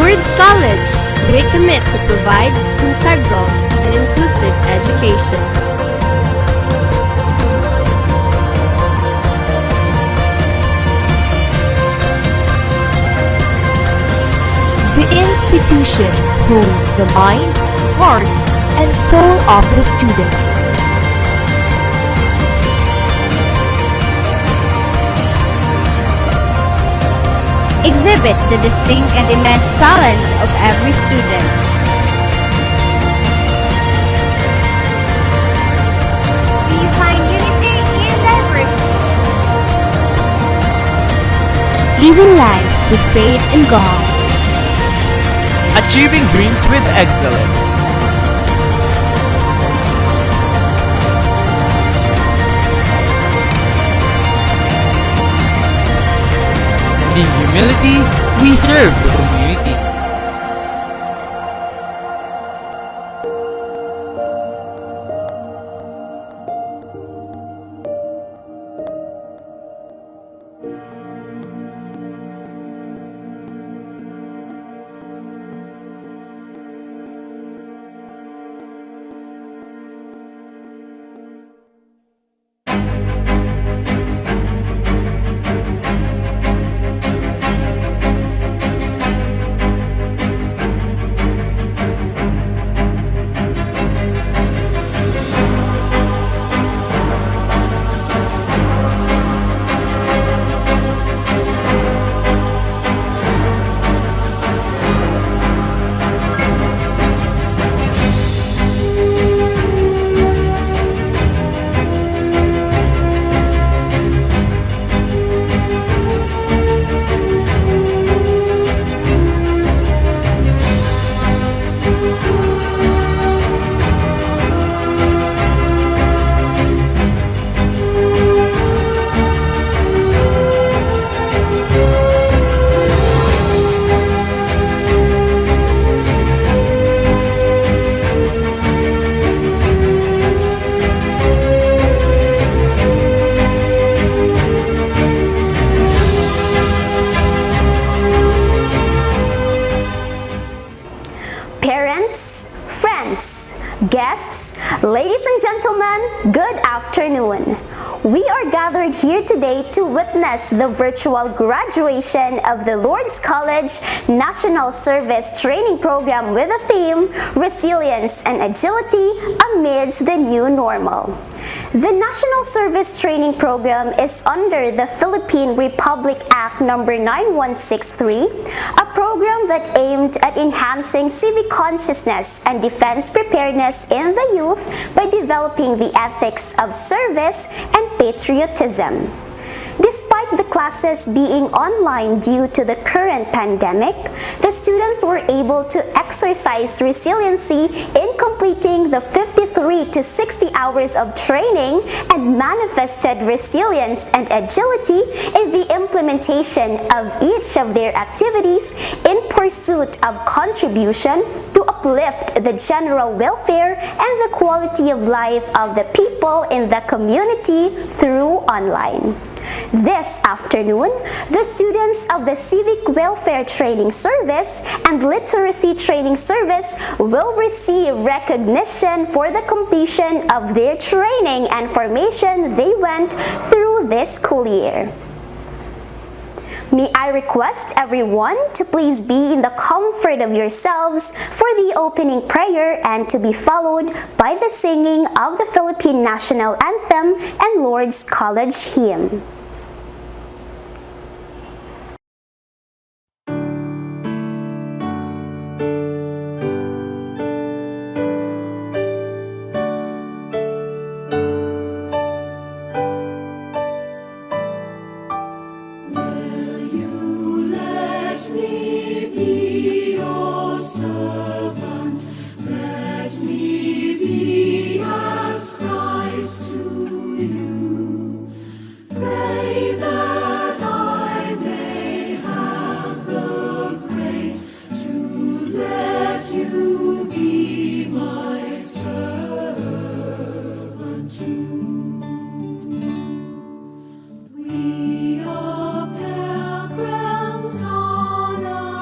Lourdes College, we commit to provide integral and inclusive education. The institution holds the mind, heart, and soul of the students. Exhibit the distinct and immense talent of every student. We find unity in diversity. Living life with faith in God. Achieving dreams with excellence. In humility, we serve the community. Parents, friends, guests, ladies and gentlemen, good afternoon. We are gathered here today to witness the virtual graduation of the Lourdes College National Service Training Program with the theme, Resilience and Agility Amidst the New Normal. The National Service Training Program is under the Philippine Republic Act No. 9163, a program that aimed at enhancing civic consciousness and defense preparedness in the youth by developing the ethics of service and patriotism. Despite the classes being online due to the current pandemic, the students were able to exercise resiliency in completing the 53 to 60 hours of training and manifested resilience and agility in the implementation of each of their activities in pursuit of contribution to uplift the general welfare and the quality of life of the people in the community through online. This afternoon, the students of the Civic Welfare Training Service and Literacy Training Service will receive recognition for the completion of their training and formation they went through this school year. May I request everyone to please be in the comfort of yourselves for the opening prayer and to be followed by the singing of the Philippine National Anthem and Lourdes College Hymn. We are pilgrims on a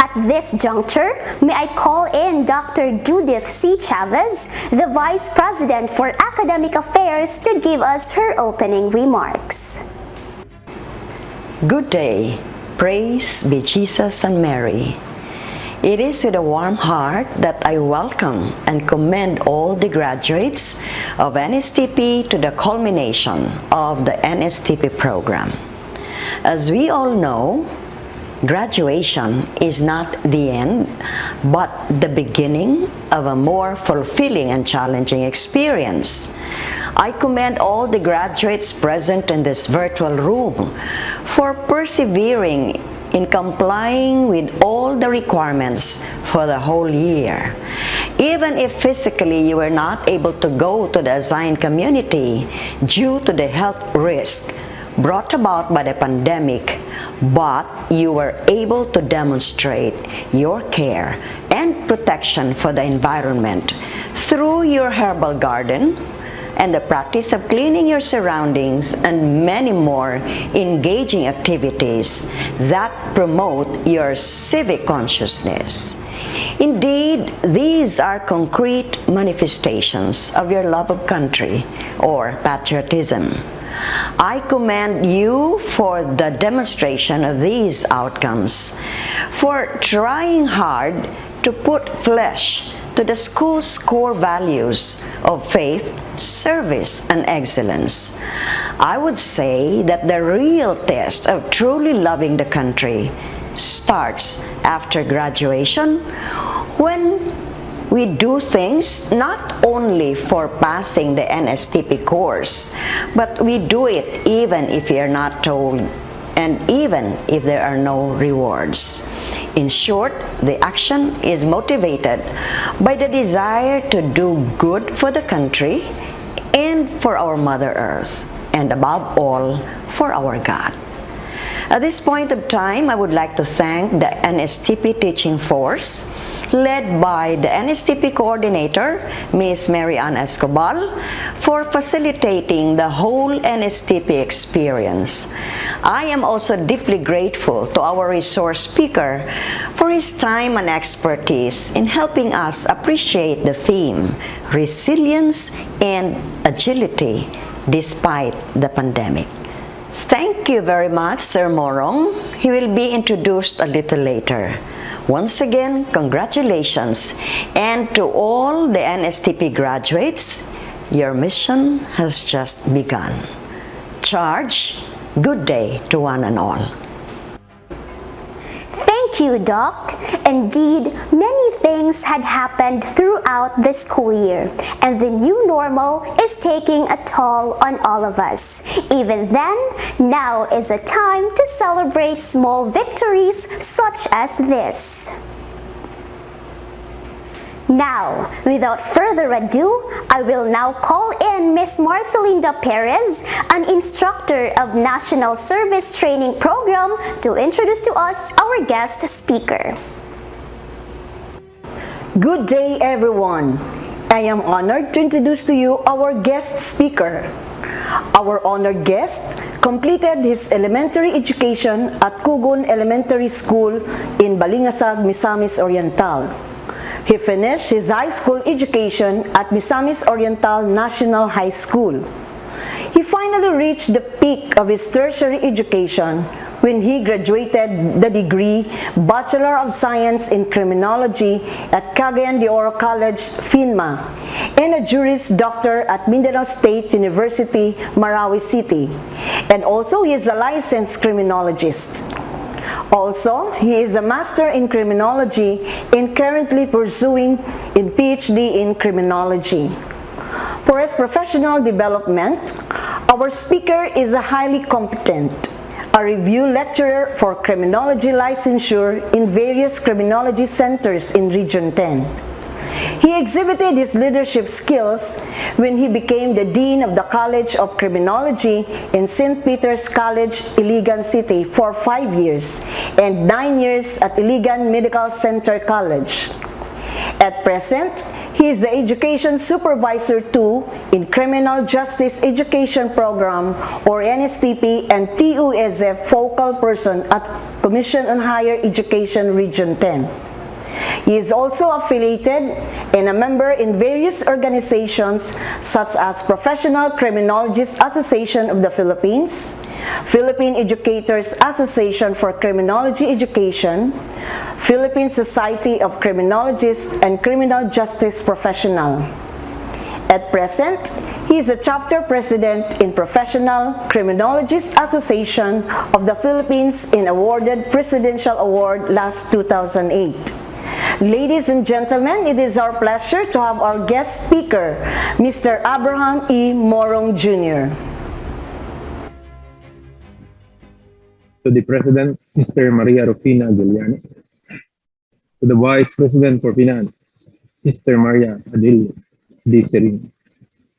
At this juncture, may I call in Dr. Judith C. Chavez, the Vice President for Academic Affairs, to give us her opening remarks. Good day. Praise be Jesus and Mary. It is with a warm heart that I welcome and commend all the graduates of Nstp to the culmination of the Nstp program. As we all know, graduation is not the end, but the beginning of a more fulfilling and challenging experience. I commend all the graduates present in this virtual room for persevering in complying with all the requirements for the whole year. Even if physically you were not able to go to the assigned community due to the health risk brought about by the pandemic, but you were able to demonstrate your care and protection for the environment through your herbal garden and the practice of cleaning your surroundings and many more engaging activities that promote your civic consciousness. Indeed, these are concrete manifestations of your love of country or patriotism. I commend you for the demonstration of these outcomes, for trying hard to put flesh to the school's core values of faith, service, and excellence. I would say that the real test of truly loving the country starts after graduation, when we do things not only for passing the Nstp course, but we do it even if we are not told and even if there are no rewards. In short, the action is motivated by the desire to do good for the country and for our Mother Earth, and above all, for our God. At this point of time, I would like to thank the Nstp teaching force, led by the Nstp coordinator, Ms. Mary Ann Escobar, for facilitating the whole Nstp experience. I am also deeply grateful to our resource speaker for his time and expertise in helping us appreciate the theme, resilience and agility despite the pandemic. Thank you very much, Sir Morong. He will be introduced a little later. Once again, congratulations, and to all the Nstp graduates, your mission has just begun. Charge, good day to one and all. Thank you, Doc. Indeed, many things had happened throughout the school year, and the new normal is taking a toll on all of us. Even then, now is a time to celebrate small victories such as this. Now, without further ado, I will now call in Ms. Marcelinda Perez, an instructor of National Service Training Program, to introduce to us our guest speaker. Good day, everyone. I am honored to introduce to you our guest speaker. Our honored guest completed his elementary education at Kugon Elementary School in Balingasag, Misamis Oriental. He finished his high school education at Misamis Oriental National High School. He finally reached the peak of his tertiary education when he graduated the degree Bachelor of Science in Criminology at Cagayan de Oro College, FINMA, and a Juris Doctor at Mindanao State University, Marawi City. And also, he is a licensed criminologist. Also, he is a Master in Criminology and currently pursuing a PhD in Criminology. For his professional development, our speaker is a highly competent, a review lecturer for criminology licensure in various criminology centers in Region 10. He exhibited his leadership skills when he became the Dean of the College of Criminology in St. Peter's College, Iligan City for 5 years and 9 years at Iligan Medical Center College. At present, he is the Education Supervisor 2 in Criminal Justice Education Program or NSTP and TUSF Focal Person at Commission on Higher Education Region 10. He is also affiliated and a member in various organizations such as Professional Criminologists Association of the Philippines, Philippine Educators Association for Criminology Education, Philippine Society of Criminologists and Criminal Justice Professional. At present, he is a chapter president in Professional Criminologists Association of the Philippines and awarded Presidential Award last 2008. Ladies and gentlemen, it is our pleasure to have our guest speaker, Mr. Abraham E. Morong Jr. To the President, Sister Maria Rufina Giuliani. To the Vice President for Finance, Sister Maria Adelia D. Serino.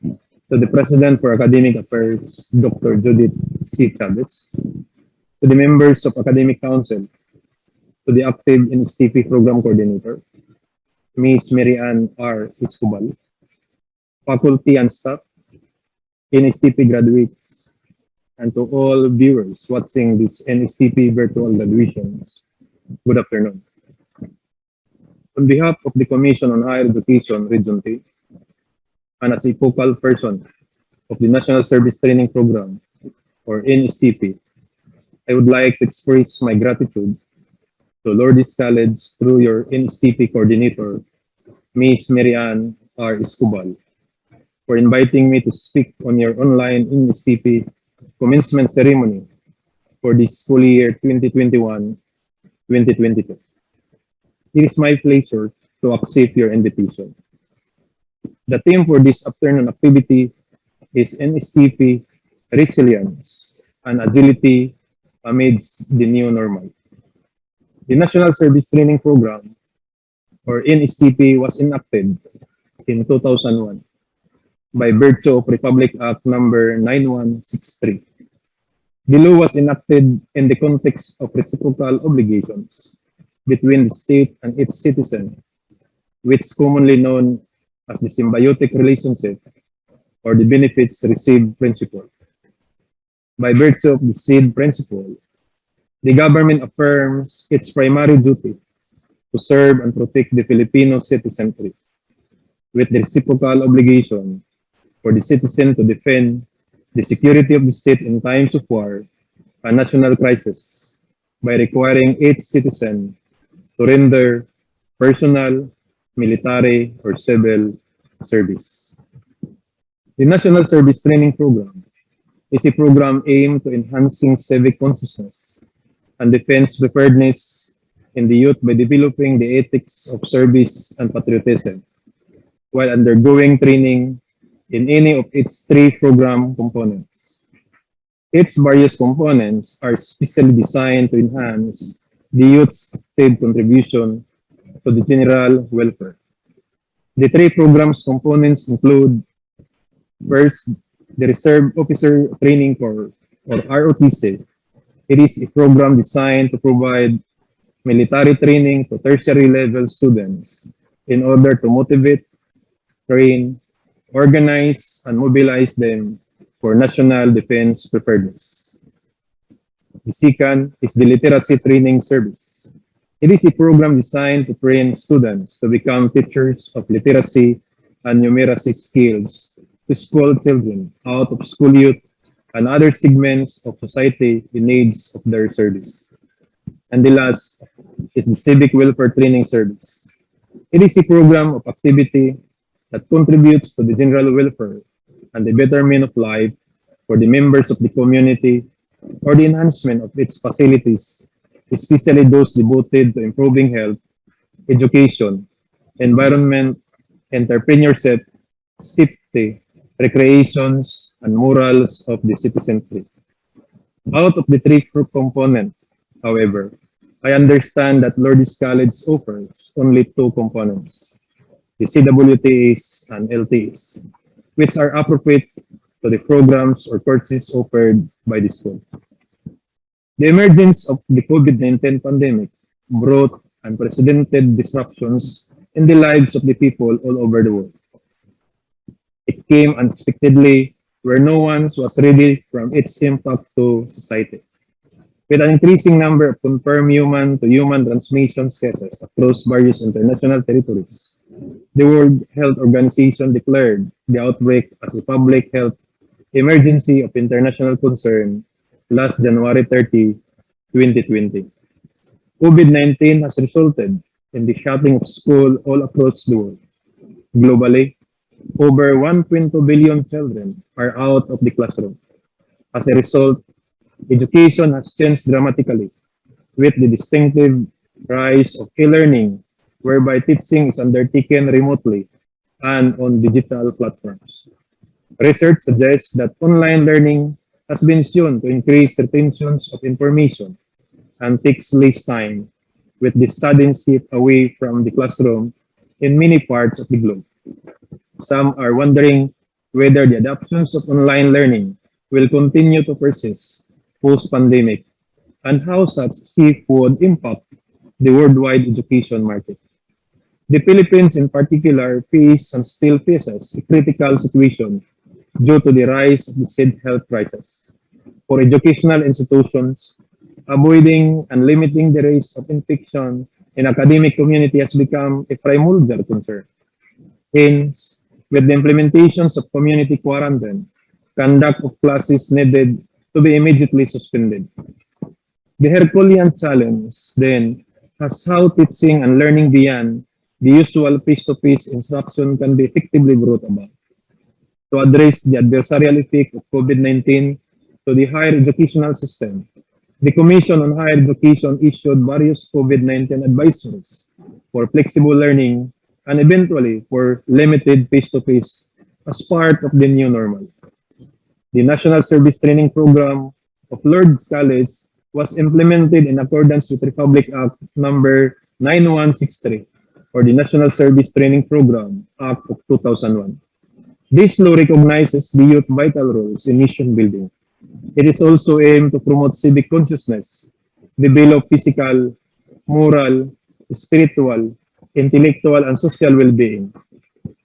To the President for Academic Affairs, Dr. Judith C. Chavez. To the members of Academic Council, to the active Nstp Program Coordinator, Ms. Mary Ann R. Escobar, faculty and staff, Nstp graduates, and to all viewers watching this Nstp virtual graduation, good afternoon. On behalf of the Commission on Higher Education, Region 3, and as a focal person of the National Service Training Program, or NSTP, I would like to express my gratitude to Lourdes College through your NSTP coordinator, Ms. Marianne R. Escobar, for inviting me to speak on your online NSTP commencement ceremony for the school year 2021-2022. It is my pleasure to accept your invitation. The theme for this afternoon activity is NSTP resilience and agility amidst the new normal. The National Service Training Program, or NSTP, was enacted in 2001 by virtue of Republic Act number 9163. The law was enacted in the context of reciprocal obligations between the state and its citizen, which is commonly known as the symbiotic relationship or the benefits received principle. By virtue of the said principle, the government affirms its primary duty to serve and protect the Filipino citizenry, with the reciprocal obligation for the citizen to defend the security of the state in times of war and national crisis by requiring each citizen to render personal, military, or civil service. The National Service Training Program is a program aimed to enhancing civic consciousness and defense preparedness in the youth by developing the ethics of service and patriotism, while undergoing training in any of its three program components. Its various components are specially designed to enhance the youth's active contribution to the general welfare. The three programs components include, first, the Reserve Officer Training Corps, or ROTC. It is a program designed to provide military training to tertiary level students in order to motivate, train, organize, and mobilize them for national defense preparedness. The second is the Literacy Training Service. It is a program designed to train students to become teachers of literacy and numeracy skills to school children, out of school youth, and other segments of society in needs of their service. And the last is the Civic Welfare Training Service. It is a program of activity that contributes to the general welfare and the betterment of life for the members of the community or the enhancement of its facilities, especially those devoted to improving health, education, environment, entrepreneurship, safety, recreations, and morals of the citizenry. Out of the three components, however, I understand that Lourdes College offers only two components, the CWTs and LTs, which are appropriate to the programs or courses offered by the school. The emergence of the COVID-19 pandemic brought unprecedented disruptions in the lives of the people all over the world. It came unexpectedly where no one was ready from its impact to society. With an increasing number of confirmed human-to-human transmission cases across various international territories, the World Health Organization declared the outbreak as a public health emergency of international concern last January 30, 2020. COVID-19 has resulted in the shutting of schools all across the world. Globally, over 1.2 billion children are out of the classroom. As a result, education has changed dramatically with the distinctive rise of e-learning, whereby teaching is undertaken remotely and on digital platforms. Research suggests that online learning has been shown to increase retentions of information and takes less time with the sudden shift away from the classroom in many parts of the globe. Some are wondering whether the adoptions of online learning will continue to persist post-pandemic and how such shift would impact the worldwide education market. The Philippines in particular faced and still faces a critical situation due to the rise of the said health crisis. For educational institutions, avoiding and limiting the risk of infection in academic community has become a primordial concern. Hence, with the implementations of community quarantine, conduct of classes needed to be immediately suspended. The Herculean challenge, then, has how teaching and learning beyond the usual face-to-face instruction can be effectively brought about. To address the adversarial effect of COVID-19 to the higher educational system, the Commission on Higher Education issued various COVID-19 advisories for flexible learning and eventually for limited face-to-face as part of the new normal. The National Service Training Program of Lourdes College was implemented in accordance with Republic Act number 9163 or the National Service Training Program Act of 2001. This law recognizes the youth vital roles in nation building. It is also aimed to promote civic consciousness, develop physical, moral, spiritual, intellectual, and social well-being,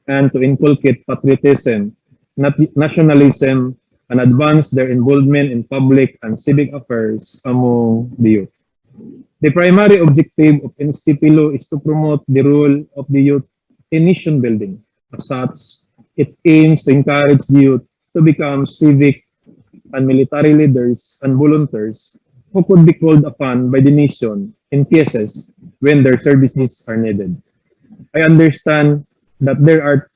and to inculcate patriotism, nationalism, and advance their involvement in public and civic affairs among the youth. The primary objective of Nstp law is to promote the role of the youth in nation building. As such, it aims to encourage the youth to become civic and military leaders and volunteers who could be called upon by the nation in cases when their services are needed. I understand that there are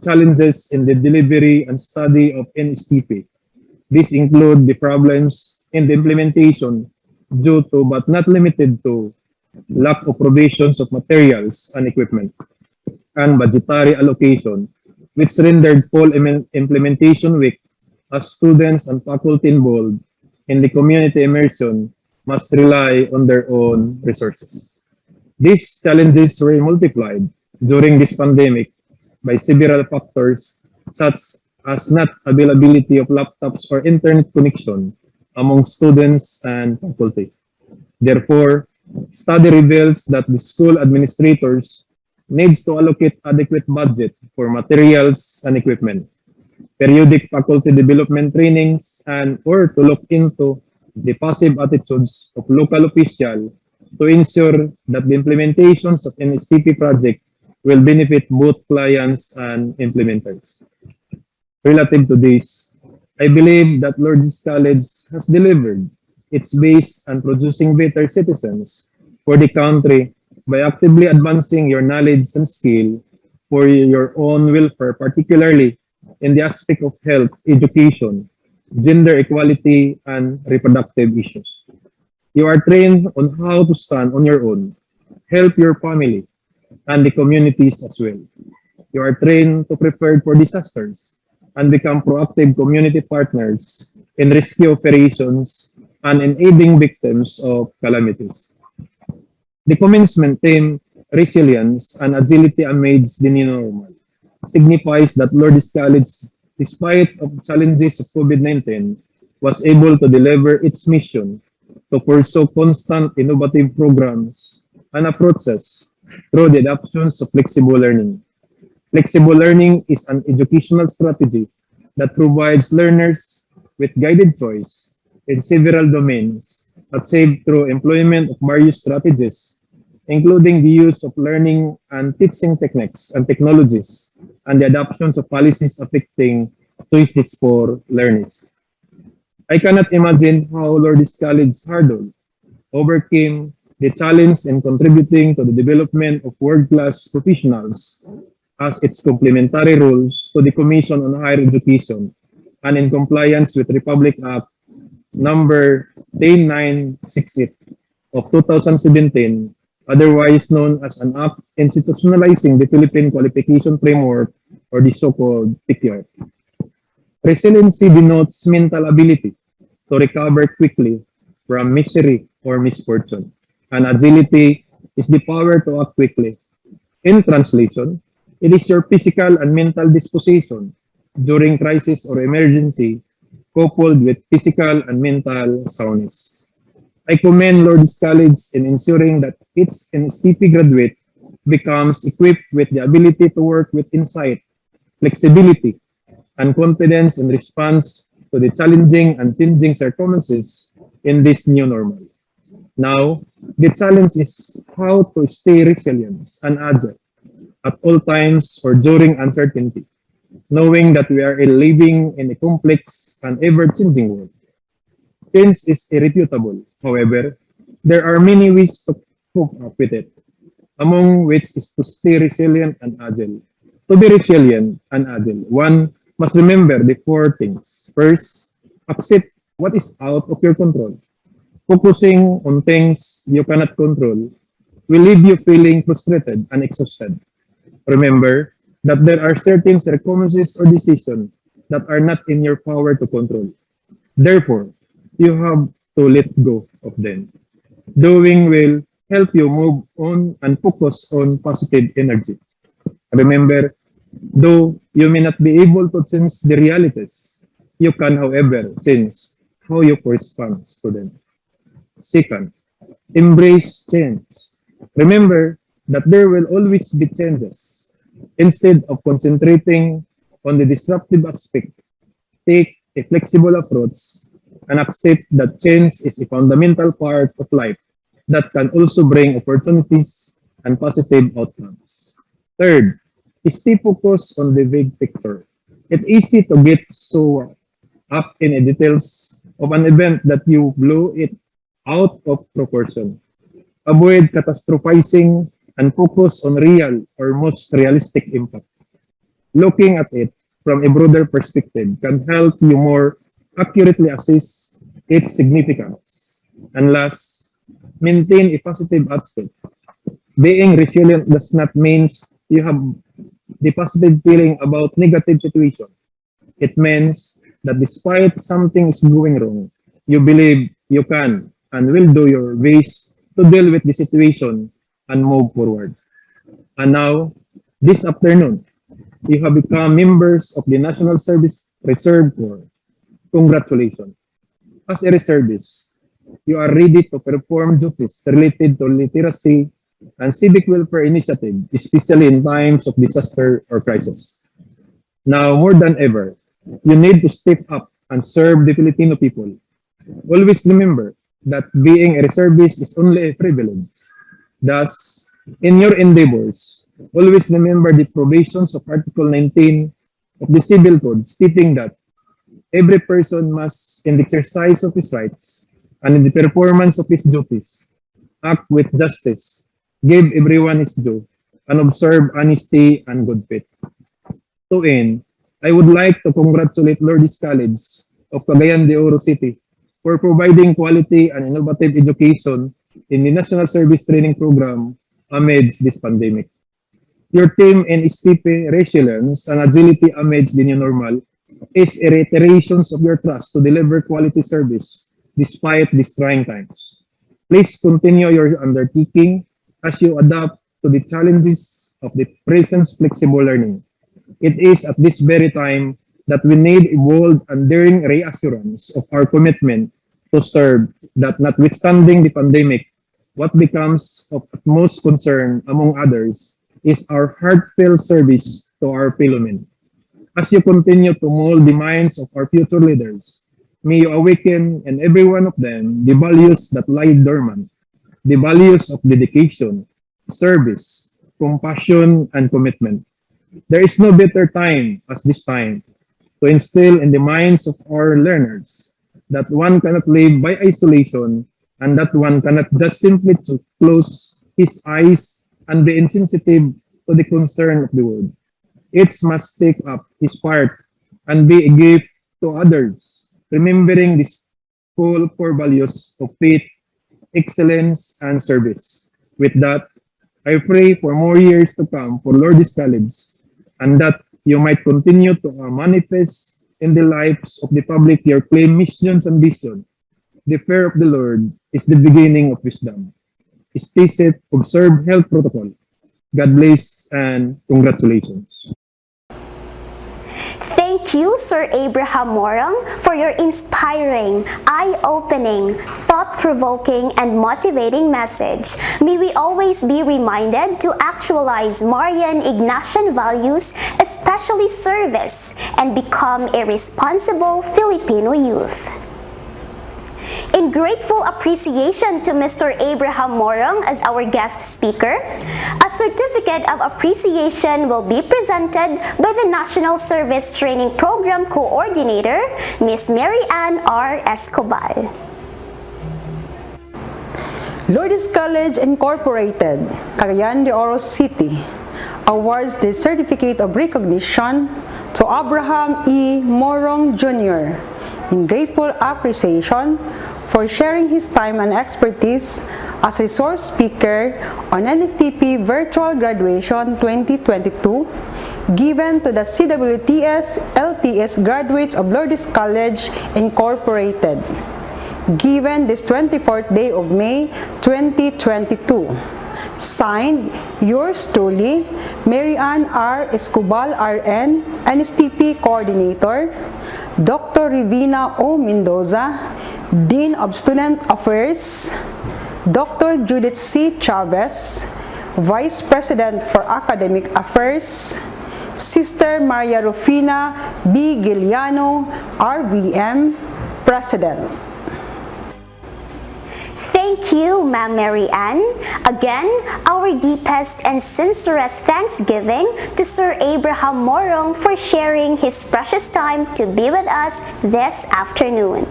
challenges in the delivery and study of NSTP. These include the problems in the implementation due to but not limited to lack of provisions of materials and equipment and budgetary allocation, which rendered full implementation weak as students and faculty involved in the community immersion must rely on their own resources. These challenges were multiplied during this pandemic by several factors such as not availability of laptops or internet connection among students and faculty. Therefore, study reveals that the school administrators needs to allocate adequate budget for materials and equipment, periodic faculty development trainings, and or to look into the passive attitudes of local officials to ensure that the implementations of NSTP project will benefit both clients and implementers. Relative to this, I believe that Lourdes College has delivered its base on producing better citizens for the country by actively advancing your knowledge and skill for your own welfare, particularly in the aspect of health, education, gender equality, and reproductive issues. You are trained on how to stand on your own, help your family, and the communities as well. You are trained to prepare for disasters and become proactive community partners in rescue operations and in aiding victims of calamities. The commencement theme, resilience and agility amidst the new normal, signifies that Lourdes College, despite of challenges of COVID-19, was able to deliver its mission to pursue constant innovative programs and approaches through the adoptions of flexible learning. Flexible learning is an educational strategy that provides learners with guided choice in several domains achieved through employment of various strategies, including the use of learning and teaching techniques and technologies, and the adoptions of policies affecting choices for learners. I cannot imagine how Lourdes College Hardol overcame the challenge in contributing to the development of world-class professionals as its complementary rules to the Commission on Higher Education and in compliance with Republic Act number 10968 of 2017, otherwise known as an act institutionalizing the Philippine Qualification Framework or the so-called PQF. Resiliency denotes mental ability to recover quickly from misery or misfortune, and agility is the power to act quickly. In translation, it is your physical and mental disposition during crisis or emergency coupled with physical and mental soundness. I commend Lourdes College in ensuring that its NSTP graduate becomes equipped with the ability to work with insight, flexibility, and confidence in response to the challenging and changing circumstances in this new normal. Now, the challenge is how to stay resilient and agile at all times or during uncertainty, knowing that we are living in a complex and ever-changing world. Change is irrefutable. However, there are many ways to cope up with it, among which is to stay resilient and agile. To be resilient and agile, one must remember the four things. First, accept what is out of your control. Focusing on things you cannot control will leave you feeling frustrated and exhausted. Remember that there are certain circumstances or decisions that are not in your power to control. Therefore, you have to let go of them. Doing will help you move on and focus on positive energy. Remember, though you may not be able to change the realities, you can, however, change how you respond to them. Second, embrace change. Remember that there will always be changes. Instead of concentrating on the disruptive aspect, take a flexible approach and accept that change is a fundamental part of life that can also bring opportunities and positive outcomes. Third, stay focused on the big picture. It's easy to get so up in the details of an event that you blow it out of proportion. Avoid catastrophizing and focus on real or most realistic impact. Looking at it from a broader perspective can help you more accurately assess its significance. And last, maintain a positive attitude. Being resilient does not mean you have the positive feeling about negative situation. It means that despite something is going wrong, you believe you can and will do your best to deal with the situation and move forward. And now, this afternoon, you have become members of the National Service Reserve Corps. Congratulations. As a reservist, you are ready to perform duties related to literacy and civic welfare initiative, especially in times of disaster or crisis. Now, more than ever, you need to step up and serve the Filipino people. Always remember that being a reservist is only a privilege. Thus, in your endeavors, always remember the provisions of Article 19 of the Civil Code stating that every person must, in the exercise of his rights and in the performance of his duties, act with justice, give everyone his due, and observe honesty and good faith. To end, I would like to congratulate Lourdes College of Cagayan de Oro City for providing quality and innovative education in the National Service Training Program amidst this pandemic. Your team in Nstp, resilience, and agility amidst the new normal is a reiteration of your trust to deliver quality service despite these trying times. Please continue your undertaking as you adapt to the challenges of the present flexible learning. It is at this very time that we need a bold and daring reassurance of our commitment to serve that notwithstanding the pandemic, what becomes of utmost concern among others is our heartfelt service to our fellow men. As you continue to mold the minds of our future leaders, may you awaken in every one of them the values that lie dormant, the values of dedication, service, compassion, and commitment. There is no better time as this time to instill in the minds of our learners that one cannot live by isolation and that one cannot just simply to close his eyes and be insensitive to the concern of the world. Each must take up his part and be a gift to others, remembering these full core values of faith, excellence, and service. With that, I pray for more years to come for Lourdes College and that you might continue to manifest in the lives of the public your claim missions and vision. The fear of the Lord is the beginning of wisdom. Stay safe, observe health protocol. God bless and congratulations. Thank you, Sir Abraham Morong, for your inspiring, eye-opening, thought-provoking, and motivating message. May we always be reminded to actualize Marian Ignatian values, especially service, and become a responsible Filipino youth. In grateful appreciation to Mr. Abraham Morong as our guest speaker, a certificate of appreciation will be presented by the National Service Training Program Coordinator, Ms. Mary Ann R. Escobar. Lourdes College Incorporated, Cagayan de Oro City, awards the Certificate of Recognition to Abraham E. Morong Jr. in grateful appreciation for sharing his time and expertise as resource speaker on Nstp Virtual Graduation 2022 given to the CWTS LTS graduates of Lourdes College Incorporated, given this 24th day of May 2022. Signed, yours truly, Mary Ann R. Escobar RN, Nstp Coordinator, Dr. Rivina O. Mendoza, Dean of Student Affairs, Dr. Judith C. Chavez, Vice President for Academic Affairs, Sister Maria Rufina B. Giliano, RVM, President. Thank you, Ma'am Mary Ann. Again, our deepest and sincerest thanksgiving to Sir Abraham Morong for sharing his precious time to be with us this afternoon.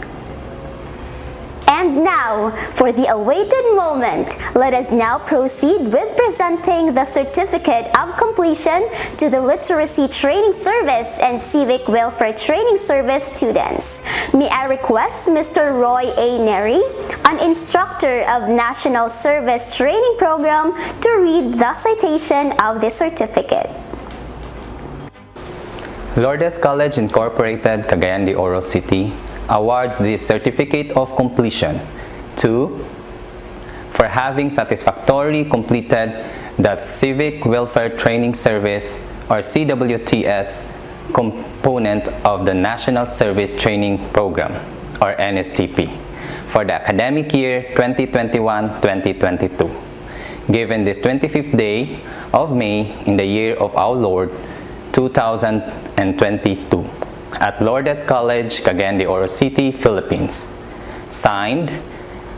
And now, for the awaited moment, let us now proceed with presenting the Certificate of Completion to the Literacy Training Service and Civic Welfare Training Service students. May I request Mr. Roy A. Neri, an instructor of National Service Training Program, to read the citation of the certificate. Lourdes College Incorporated, Cagayan de Oro City, awards the Certificate of Completion to for having satisfactorily completed the Civic Welfare Training Service or CWTS component of the National Service Training Program or NSTP for the academic year 2021-2022, given this 25th day of May in the year of our Lord 2022. At Lourdes College, Cagayan de Oro City, Philippines. Signed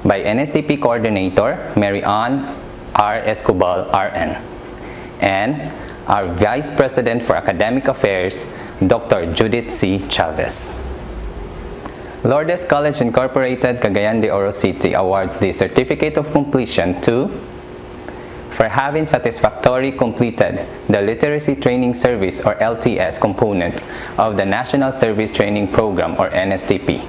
by NSTP Coordinator Mary Ann R. Escobar RN and our Vice President for Academic Affairs, Dr. Judith C. Chavez. Lourdes College Incorporated, Cagayan de Oro City awards the Certificate of Completion to for having satisfactorily completed the Literacy Training Service or LTS component of the National Service Training Program or NSTP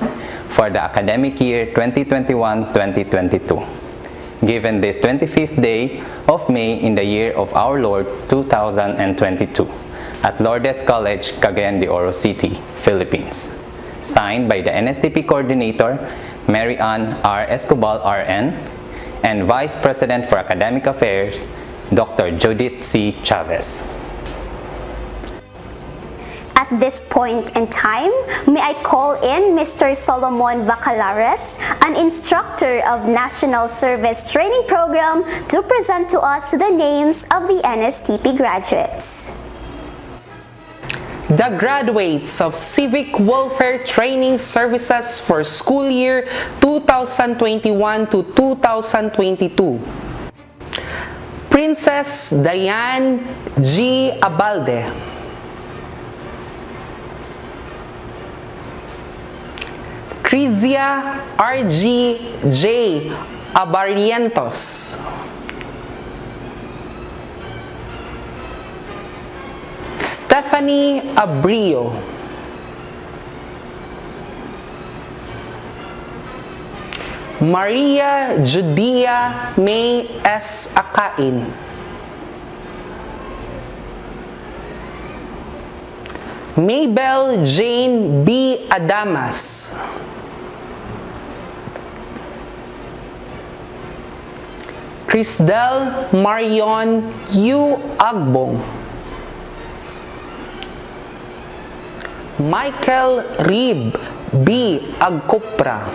for the academic year 2021-2022, given this 25th day of May in the year of our Lord 2022 at Lourdes College, Cagayan de Oro City, Philippines. Signed by the NSTP Coordinator, Mary Ann R. Escobar, RN, and Vice President for Academic Affairs, Dr. Judith C. Chavez. At this point in time, may I call in Mr. Solomon Bacalares, an instructor of National Service Training Program, to present to us the names of the NSTP graduates. The graduates of Civic Welfare Training Services for school year 2021 to 2022. Princess Diane G. Abalde. Crizia R.G. J. Abarrientos. Stephanie Abrio. Maria Judia May S. Akain. Mabel Jane B. Adamas. Crisdel Marion U. Agbong. Michael Rib B. Agcopra.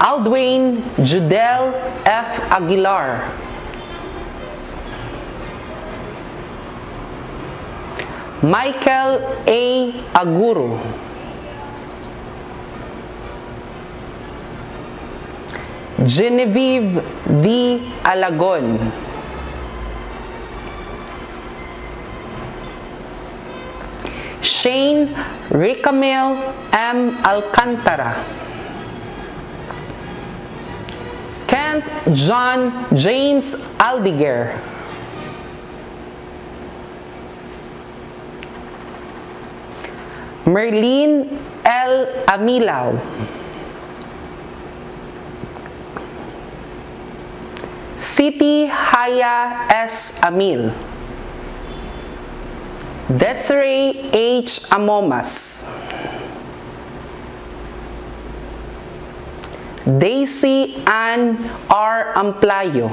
Aldwayne Judel F. Aguilar. Michael A. Aguro. Genevieve D. Alagon. Shane Ricamel M. Alcantara. Kent John James Aldiger. Merlene L. Amilaw. Siti Haya S. Amil. Desiree H. Amomas. Daisy Ann R. Amplayo.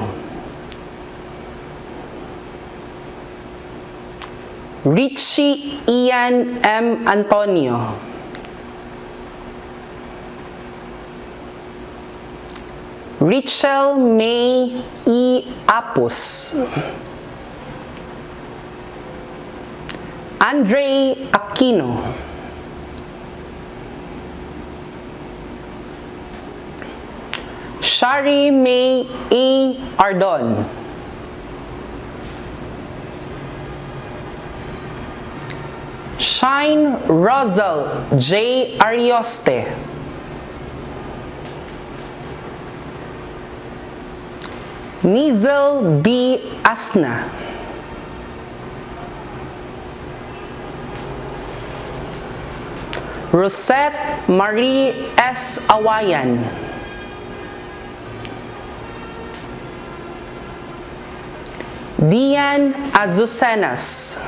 Richie Ian M. Antonio. Richel May E. Apos. Andre Aquino. Shari May A. Ardon. Shine Rosal J. Arioste. Nizel B. Asna. Rosette Marie S. Awayan. Dian Azucenas.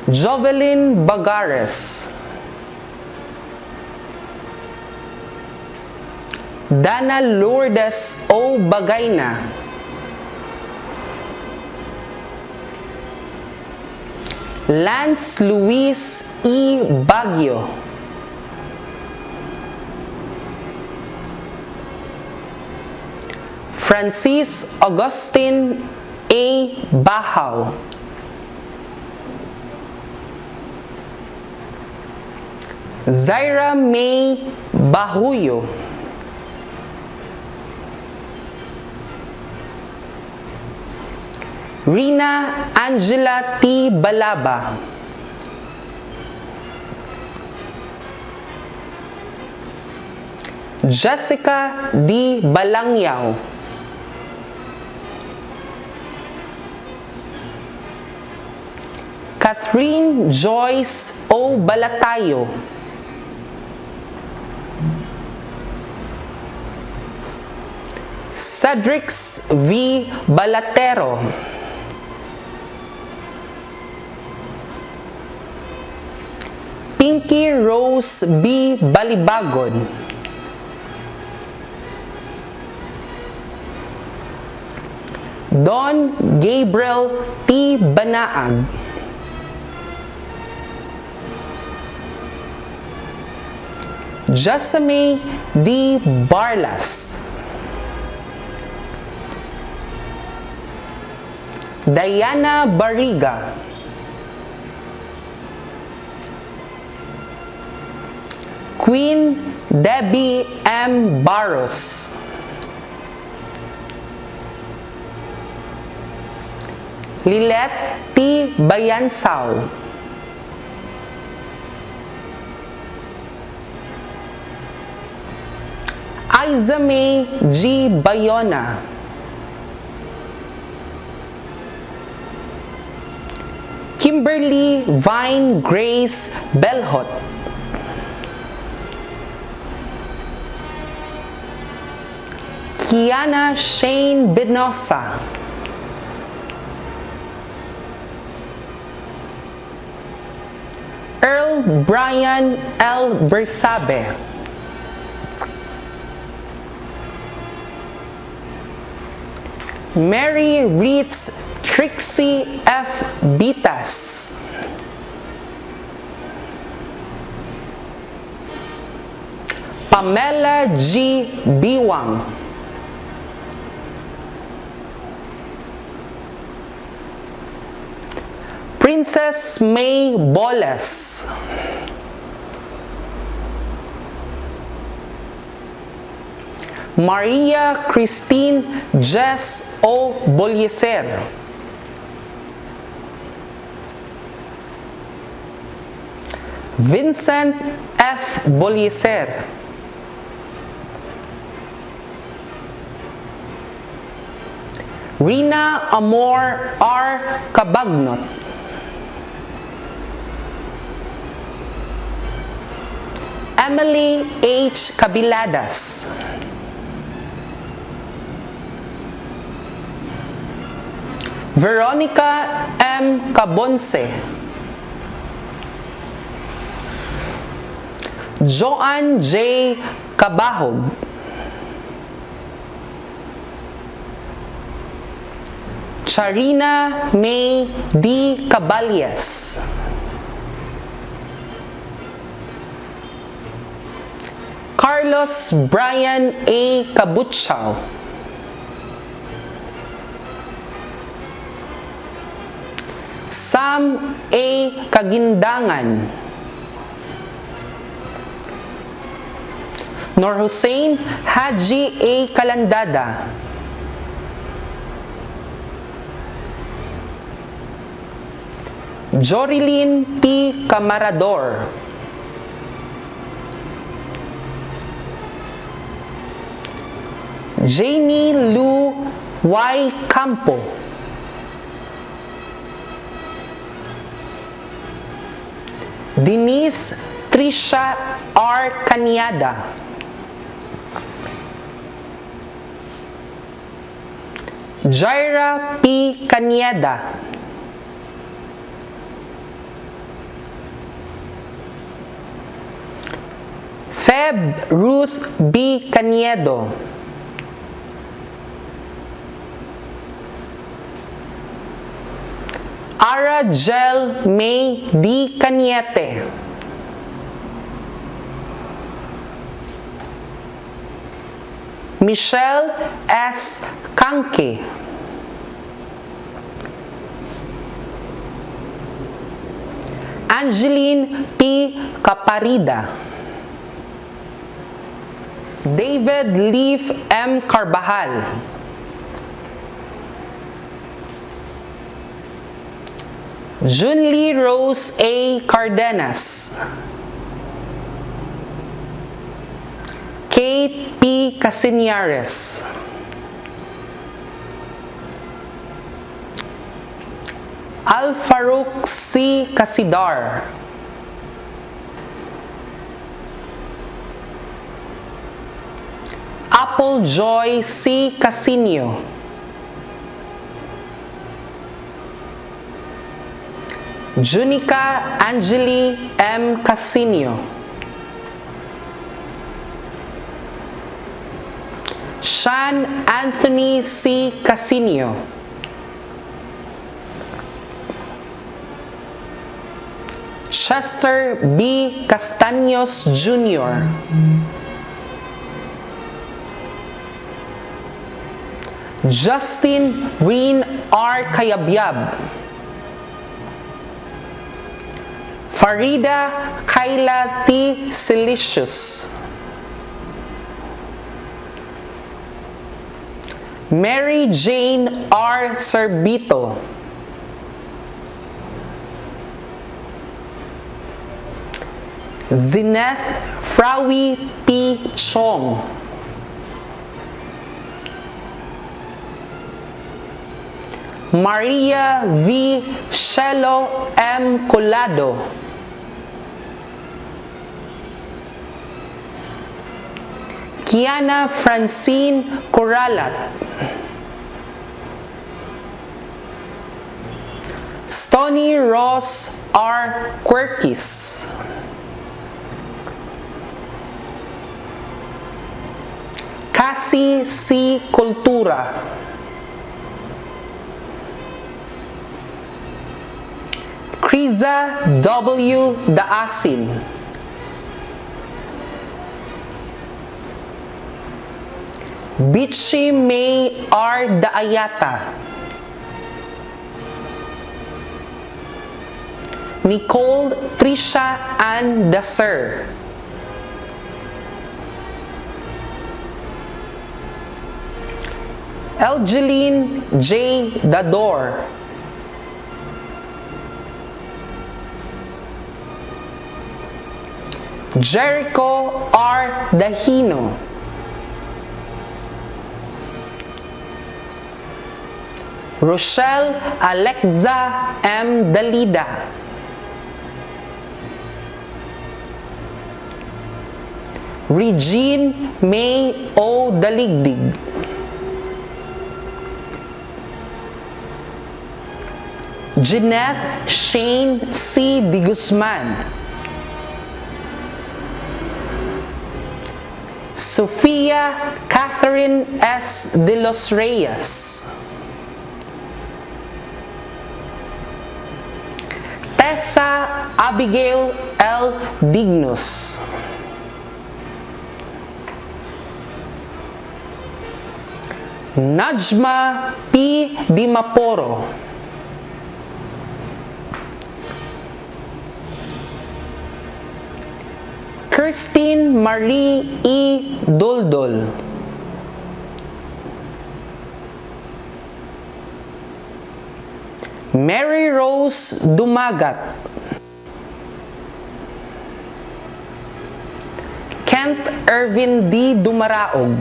Jovelyn Bagares. Dana Lourdes O. Bagayna. Lance Luis E. Baguio. Francis Augustine A. Bahaw. Zaira May Bahuyo. Rina Angela T. Balaba. Jessica D. Balangyaw. Catherine Joyce O. Balatayo. Cedrix V. Balatero. Vicky Rose B. Balibagon, Don Gabriel T. Banaag, Jasame D. Barlas, Diana Bariga, Queen Debbie M. Barros, Lilet T. Bayansao, Aizame G. Bayona, Kimberly Vine Grace Belhot, Kiana Shane Benosa, Earl Brian L. Bersabe, Mary Reitz Trixie F. Bitas, Pamela G. Biwang, Princess May Bolas, Maria Christine Jess O. Bolieser, Vincent F. Bolieser, Rina Amor R. Cabagnot, Emily H. Cabiladas, Veronica M. Cabonce, Joanne J. Cabahog, Charina May D. Caballes, Carlos Brian A. Cabutsaw, Sam A. Kagindangan, Nur Hussein Haji A. Kalandada, Jorilyn P. Camarador, Janie Lu Y. Campo, Denise Trisha R. Cañada, Jaira P. Cañada, Feb Ruth B. Caniedo, Ara Jel May D. Cañete, Michelle S. Kanke, Angeline P. Caparida, David Leaf M. Carbajal, Junlee Rose A. Cardenas, Kate P. Casinares, Al-Farouk C. Casidar, Apple Joy C. Casinio, Junica Angeli M. Casinio, Sean Anthony C. Casinio, Chester B. Castaños Jr., Justin Reen R. Kayabyab, Farida Kayla T. Silicious, Mary Jane R. Serbito, Zineth Frawi P. Chong, Maria V. Shelo M. Colado, Kiana Francine Coralat, Stony Ross R. Quirkis, Cassie C. Cultura, Kriza W. Daasin, Bichi May R. Daayata, Nicole Trisha Ann Daser, Elgeline J. Dador, Jericho R. Dahino, Rochelle Alexa M. Dalida, Regine May O. Daligdig, Jeanette Shane C. De Guzman, Sofia Catherine S. De Los Reyes, Tessa Abigail L. Dignos, Najma P. Dimaporo, Christine Marie E. Duldul, Mary Rose Dumagat, Kent Irvin D. Dumaraog,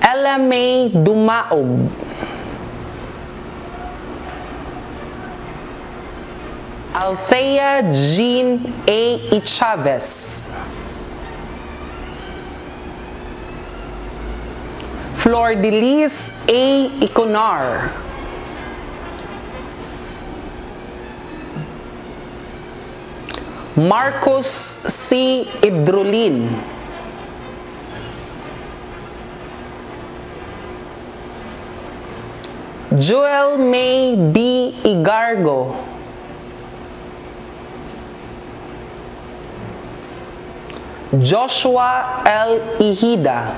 Ella May Dumaog, Althea Jean A. Chavez, Flor de Lis A. Iconar, Marcos C. Idrolin, Joel May B. Igargo, Joshua L. Ihida,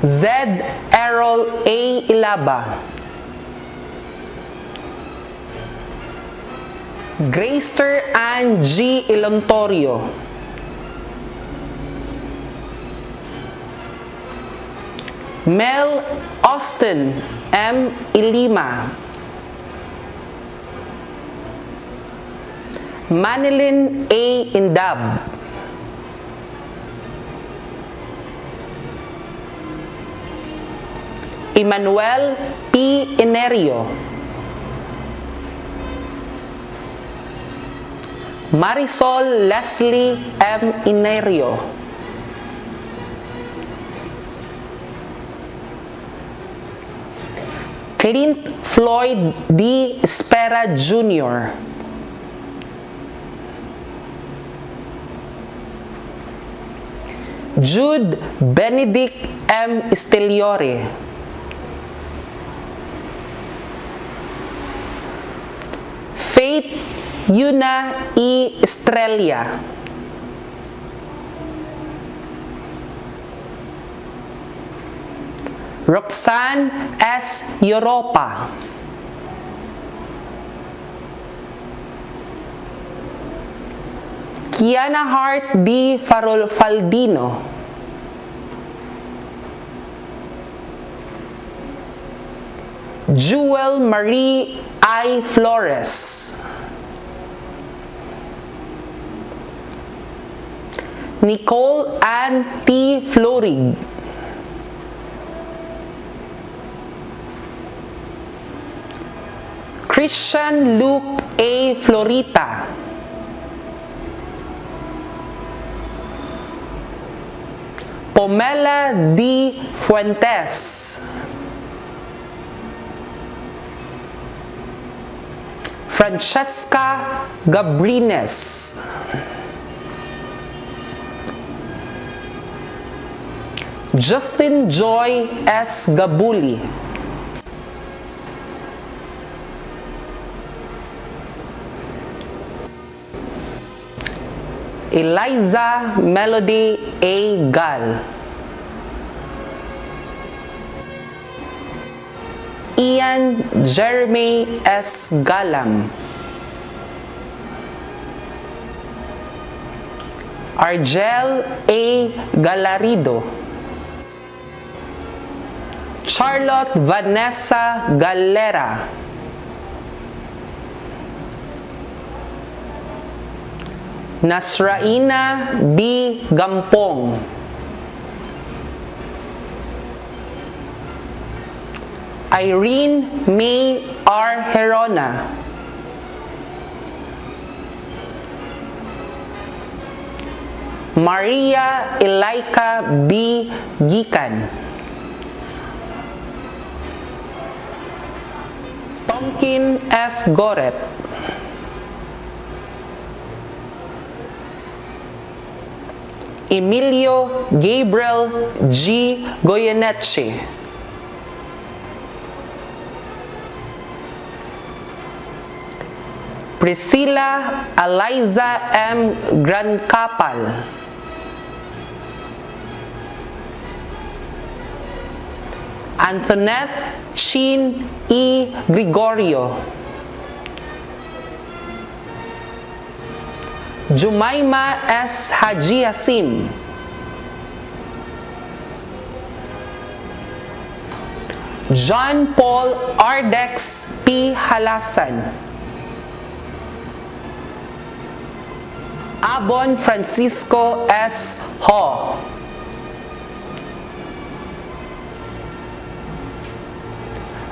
Zed Errol A. Ilaba, Grayster Ann G. Ilontorio, Mel Austin M. Ilima, Manilyn A. Indab, Emmanuel P. Inerio, Marisol Leslie M. Inerio, Clint Floyd D. Espera Jr., Jude Benedict M. Steliore, Faith Yuna E. Estrella, Roxanne S. Europa, Kiana Hart D. Faldino, Jewel Marie I. Flores, Nicole Ann T. Florig, Christian Luke A. Florita, Pomela D. Fuentes, Francesca Gabrines, Justin Joy S. Gabuli, Eliza Melody A. Gal, Ian Jeremy S. Galam, Argel A. Galarido, Charlotte Vanessa Galera, Nasraina B. Gampong, Irene May R. Herona, Maria Elaika B. Gikan, Tonkin F. Goret, Emilio Gabriel G. Goyeneche, Priscilla Eliza M. Grancapal, Antoinette Chin E. Gregorio, Jumaima S. Haji Hasim, John Paul Ardex P. Halasan, Abon Francisco S. Ho,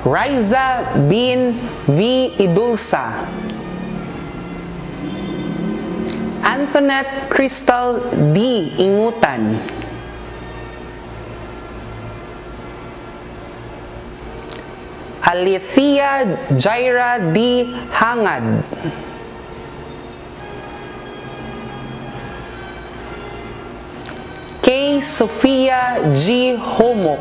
Riza bin V. Idulsa, Antoinette Crystal D. Ingutan, Alethea Jaira D. Hangad, K. Sofia G. Homok,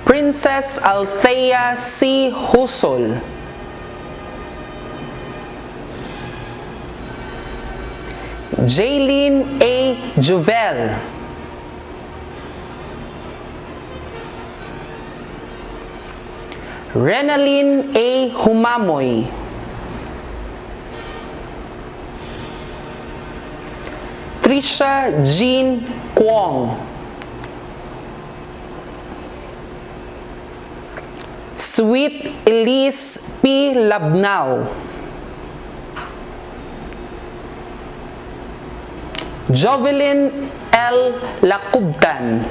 Princess Althea C. Husol, Jaylene A. Juvel, Renaline A. Humamoy, Trisha Jean Kwong, Sweet Elise P. Labnao, Jovelyn L. Lacubtan,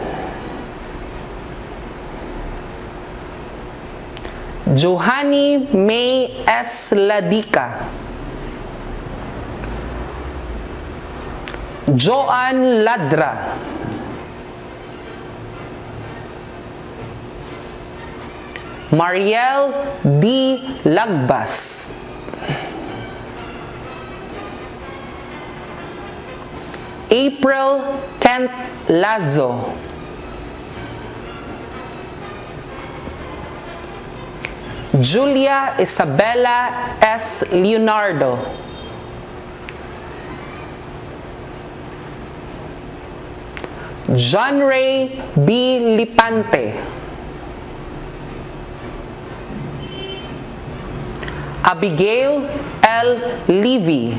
Johanny May S. Ladika, Joan Ladra, Mariel D. Lagbas, April Kent Lazo, Julia Isabella S. Leonardo, John Ray B. Lipante, Abigail L. Levy,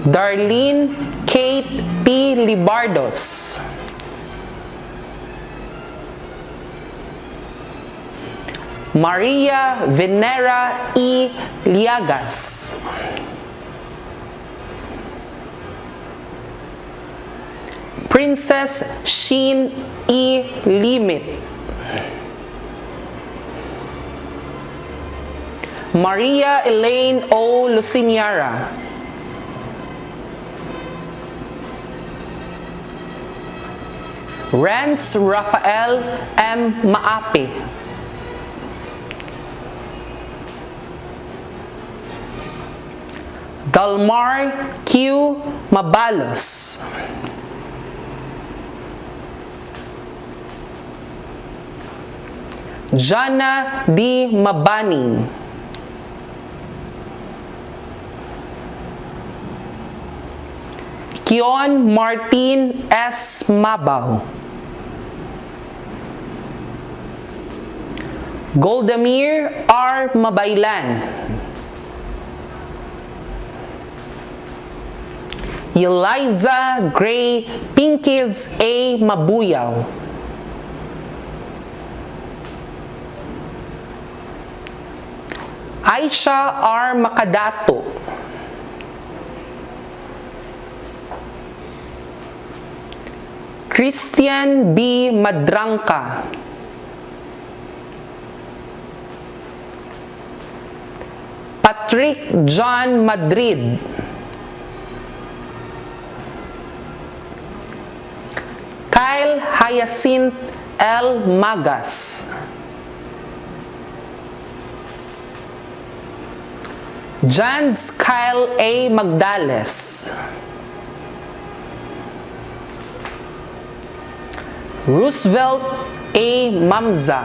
Darlene Kate T. Libardos, Maria Venera E. Liagas, Princess Sheen E. Limit, Maria Elaine O. Luciniara, Renz Rafael M. Maapi, Dalmar Q. Mabalos, Jana D. Mabaning, Kion Martin S. Mabaw, Goldamir R. Mabaylan, Eliza Gray Pinkies A. Mabuyaw, Aisha R. Makadato, Christian B. Madranca, Patrick John Madrid, Kyle Hyacinth L. Magas, Jans Kyle A. Magdales, Roosevelt A. Mamza,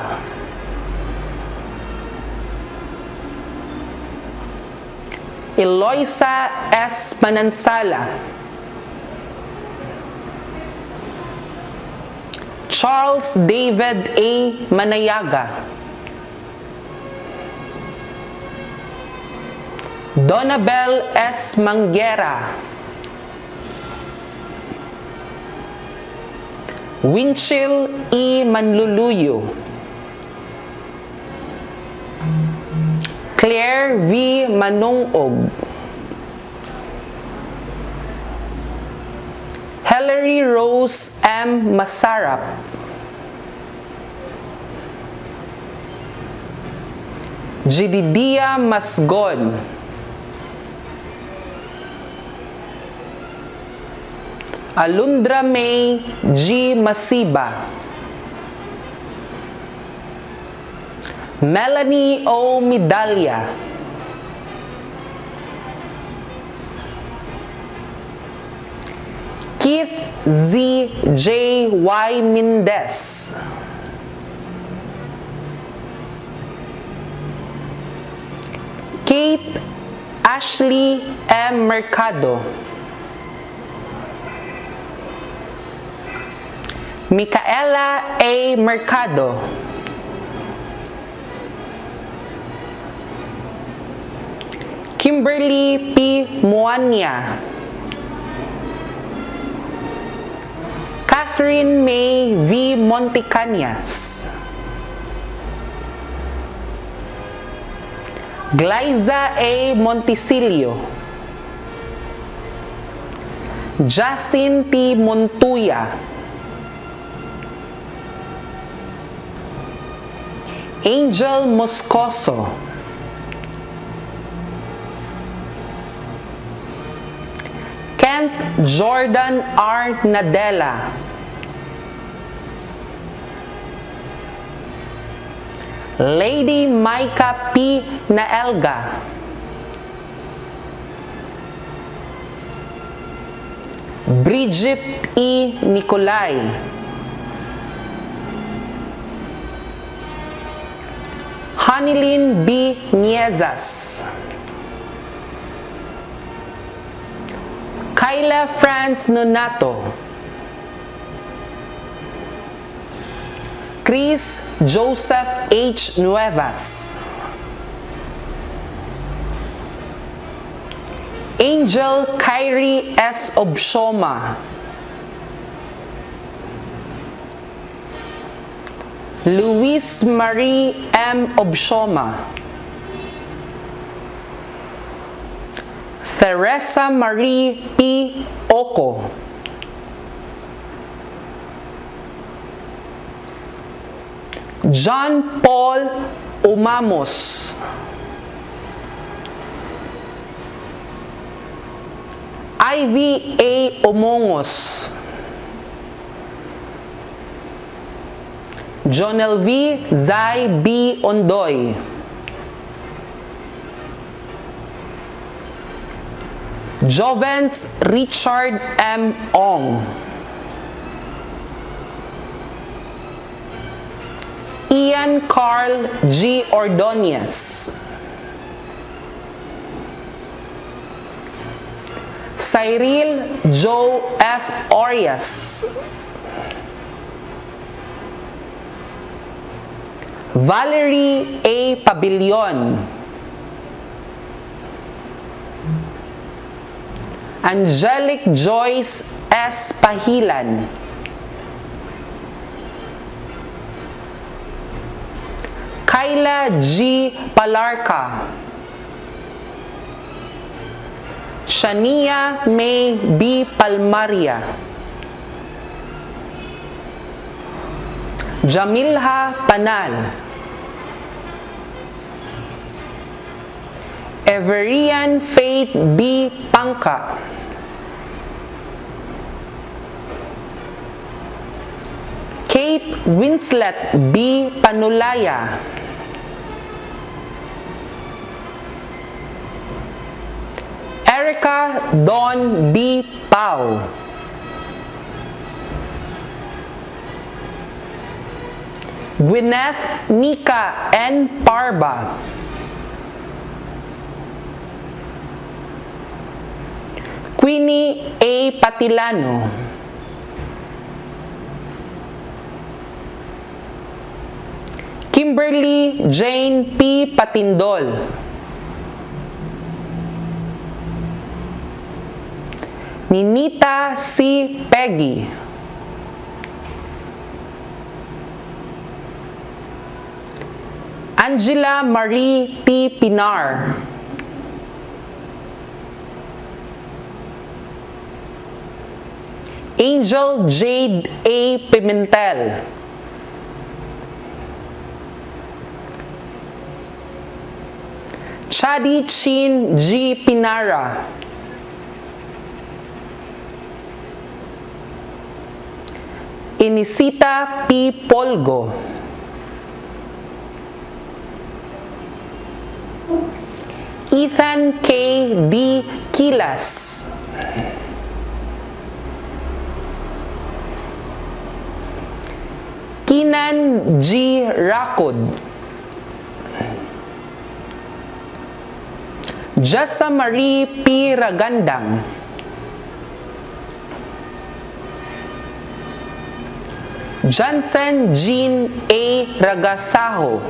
Eloisa S. Manansala, Charles David A. Manayaga, Donabel S. Manguera, Winchell E. Manluluyo, Claire V. Manungog, Hilary Rose M. Masarap, Jididia Masgon, Alundra May G. Masiba, Melanie O. Medalya, Keith Z. J. Y. Mendez, Kate Ashley M. Mercado, Micaela A. Mercado, Kimberly P. Muanya, Catherine May V. Montecanias, Glyza A. Montisilio, Jacinth T. Montuya, Angel Moscoso, Kent Jordan R. Nadella, Lady Micah P. Naelga, Bridget E. Nicolay, Hanilyn B. Niezas, Kyla Franz Nonato, Chris Joseph H. Nuevas, Angel Kyrie S. Obshoma, Luis Marie M. Obshoma, Teresa Marie P. Oco, John Paul Umamos, Ivy A. Omongos, Jonel V. Zai B. Ondoy, Jovens Richard M. Ong, Ian Carl G. Ordonez, Cyril Joe F. Orias, Valerie A. Pabillon, Angelic Joyce S. Pahilan, Kyla G. Palarca, Shania May B. Palmaria, Jamilha Panal, Everian Faith B. Pangka, Kate Winslet B. Panulaya, Erica Dawn B. Pau, Gwyneth Nika N. Parba, Queenie A. Patilano, Kimberly Jane P. Patindol, Ninita C. Peggy, Angela Marie T. Pinar, Angel Jade A. Pimentel, Chadi Chin G. Pinara, Inisita P. Polgo, Ethan K. D. Kilas, Kinan G. Rakod, Jessa Marie P. Ragandang, Johnson Jean A. Ragasaho,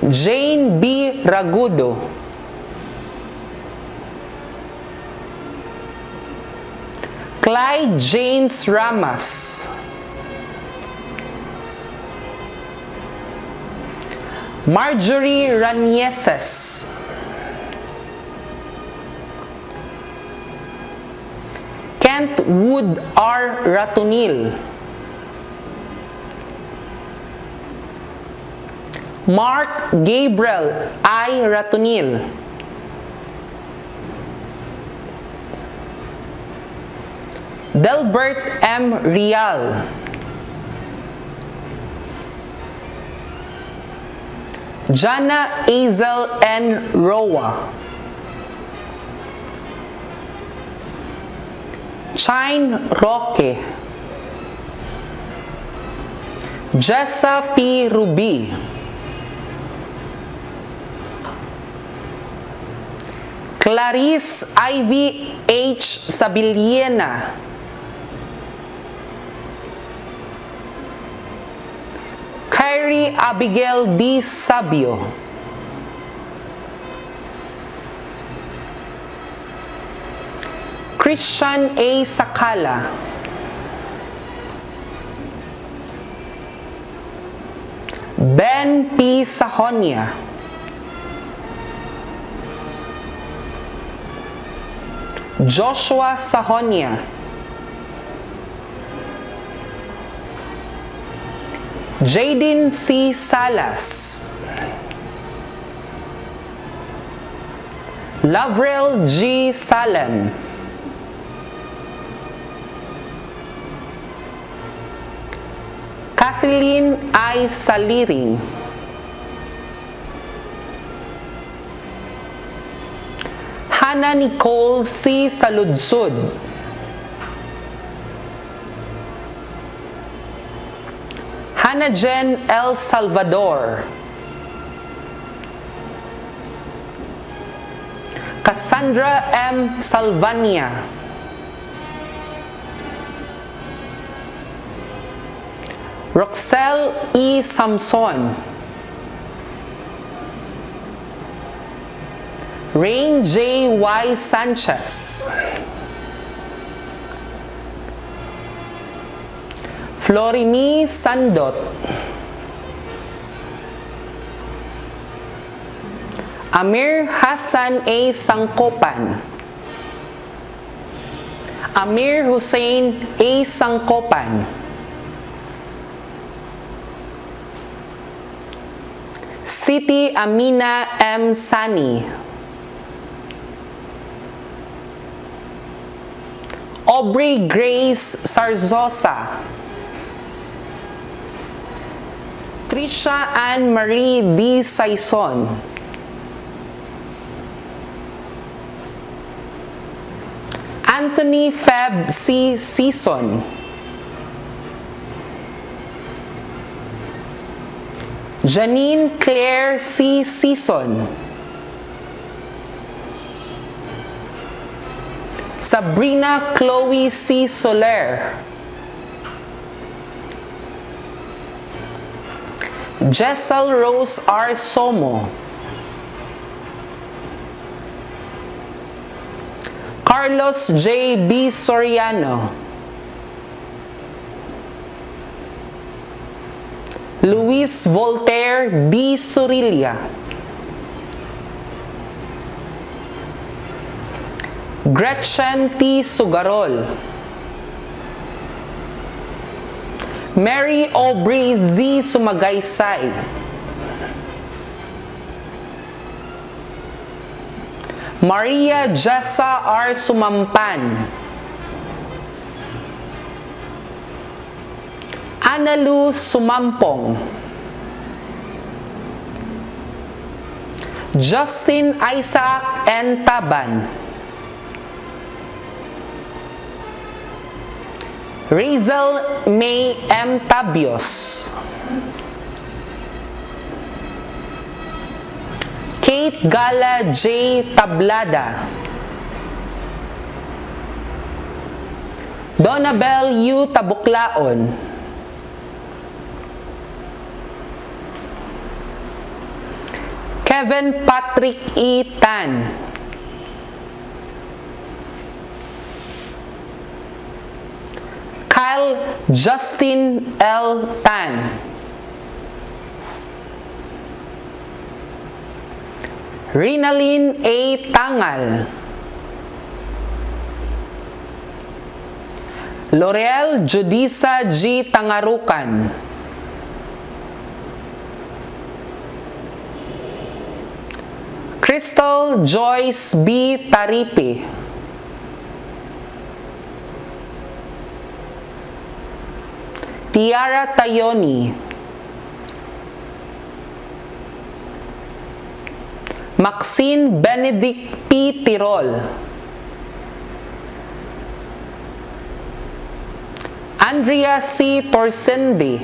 Jane B. Ragudo, Clyde James Ramas, Marjorie Ranieses, Kent Wood R. Ratunil, Mark Gabriel I. Ratunil, Delbert M. Rial, Jana Azel N. Roa. Chine Roque. Jessa P. Ruby. Clarice Ivy H. Sabiliena. Kyrie Abigail D. Sabio. Christian A. Sakala. Ben P. Sahonia. Joshua Sahonia. Jaden C. Salas. Lavrel G. Salem. Kathleen I. Saliring. Hannah Nicole C. Saludsud. Hannah Jen L. Salvador. Cassandra M. Salvania. Roxelle E. Samson. Rain J. Y. Sanchez. Florini Sandot. Amir Hassan A. Sangkopan. Amir Hussein A. Sangkopan. Siti Amina M. Sani. Aubrey Grace Sarzosa. Trisha Ann Marie D. Saison. Anthony Feb C. Season. Janine Claire C. Season. Sabrina Chloe C. Soler. Jessel Rose R. Somo. Carlos J. B. Soriano. Luis Voltaire D. Surilia. Gretchen T. Sugarol. Mary Aubrey Z. Sumagaysay. Maria Jessa R. Sumampan. Analu Sumampong. Justin Isaac N. Taban. Razel May M. Tabios. Kate Gala J. Tablada. Donabel U. Tabuklaon. Kevin Patrick E. Tan. Kyle Justin L. Tan. Rinalyn A. Tangal. L'Oreal Judisa G. Tangarukan. Crystal Joyce B. Taripi. Tiara Tayoni. Maxine Benedict P. Tirol, Andrea C. Torsendi,